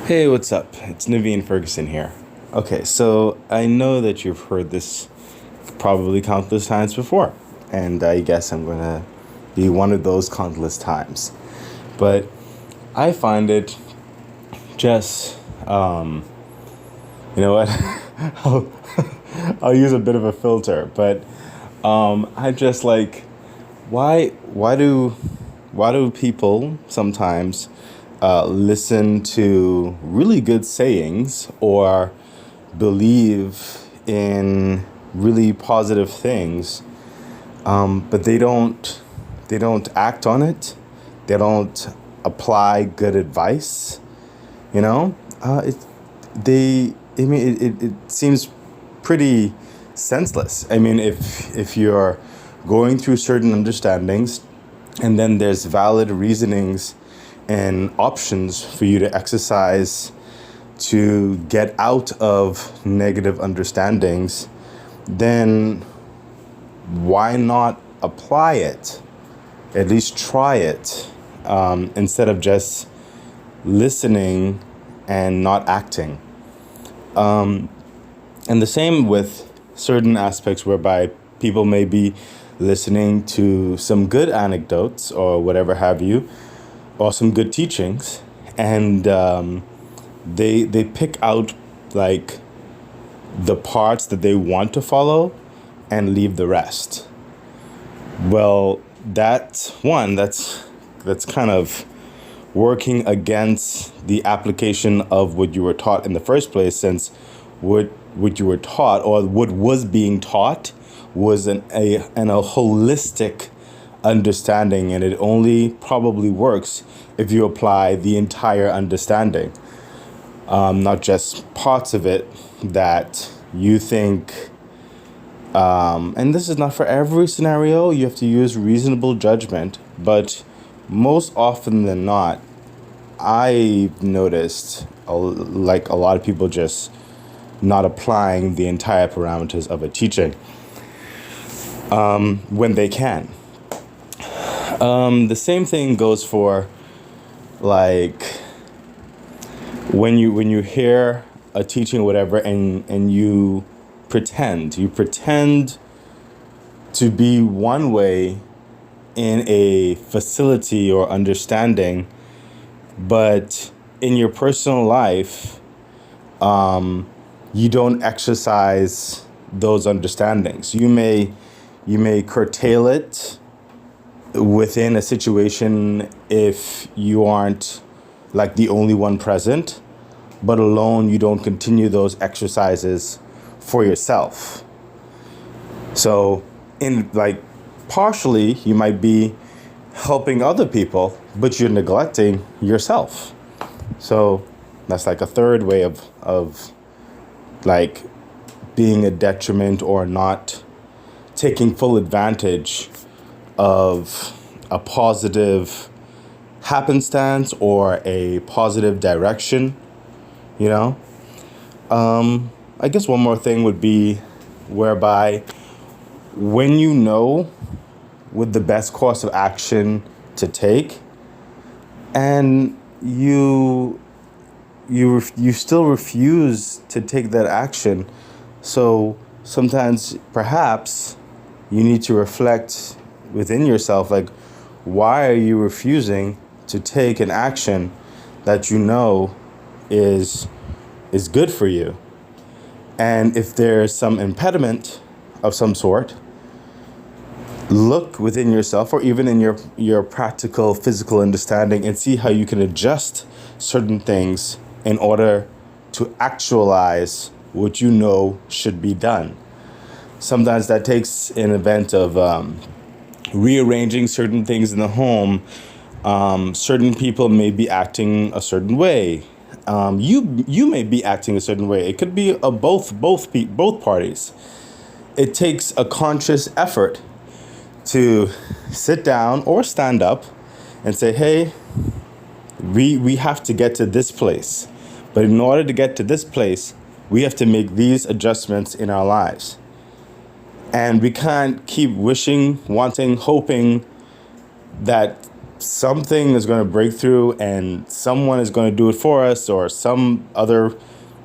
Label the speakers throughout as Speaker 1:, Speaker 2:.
Speaker 1: Hey, what's up? It's Naveen Ferguson here. Okay, so I know that you've heard this probably countless times before, and I guess I'm gonna be one of those countless times. But I find it just, you know what? I'll, I'll use a bit of a filter, but I just like why do people sometimes listen to really good sayings or believe in really positive things, but they don't act on it. They don't apply good advice. You know, it they I mean it seems pretty senseless. I mean, if you're going through certain understandings, and then there's valid reasonings and options for you to exercise to get out of negative understandings, then why not apply it? At least try it, instead of just listening and not acting. And the same with certain aspects whereby people may be listening to some good anecdotes or whatever have you, or some good teachings, and they pick out like the parts that they want to follow and leave the rest. Well, that's kind of working against the application of what you were taught in the first place, since what you were taught or what was being taught was a holistic understanding, and it only probably works if you apply the entire understanding, not just parts of it that you think. And this is not for every scenario. You have to use reasonable judgment, but most often than not, I've noticed like a lot of people just not applying the entire parameters of a teaching when they can. The same thing goes for like when you hear a teaching or whatever, and you pretend to be one way in a facility or understanding, but in your personal life, you don't exercise those understandings. You may curtail it within a situation if you aren't like the only one present, but alone you don't continue those exercises for yourself. So in like partially you might be helping other people, but you're neglecting yourself. So that's like a third way of like being a detriment or not taking full advantage of a positive happenstance or a positive direction, you know? I guess one more thing would be whereby when you know what the best course of action to take, and you still refuse to take that action. So sometimes perhaps you need to reflect within yourself, like, why are you refusing to take an action that you know is good for you? And if there's some impediment of some sort, look within yourself or even in your practical physical understanding and see how you can adjust certain things in order to actualize what you know should be done. Sometimes that takes an event of rearranging certain things in the home. Certain people may be acting a certain way. You may be acting a certain way. It could be both parties. It takes a conscious effort to sit down or stand up and say, hey, we have to get to this place. But in order to get to this place, we have to make these adjustments in our lives. And we can't keep wishing, wanting, hoping that something is going to break through and someone is going to do it for us or some other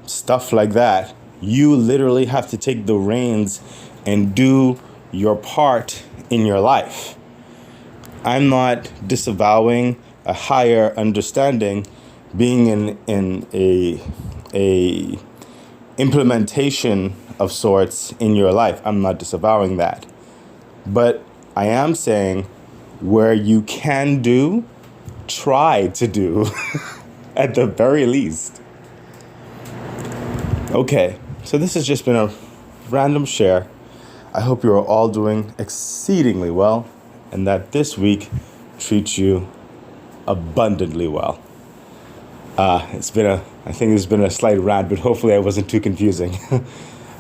Speaker 1: stuff like that, you literally have to take the reins and do your part in your life. I'm not disavowing a higher understanding being in a implementation of sorts in your life. I'm not disavowing that. But I am saying where you can do, try to do at the very least. Okay, so this has just been a random share. I hope you are all doing exceedingly well and that this week treats you abundantly well. I think it's been a slight rant, but hopefully I wasn't too confusing.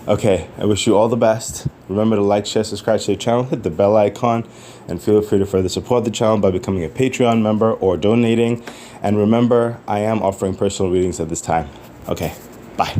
Speaker 1: Okay, I wish you all the best. Remember to like, share, subscribe to the channel, hit the bell icon, and feel free to further support the channel by becoming a Patreon member or donating. And remember, I am offering personal readings at this time. Okay, bye.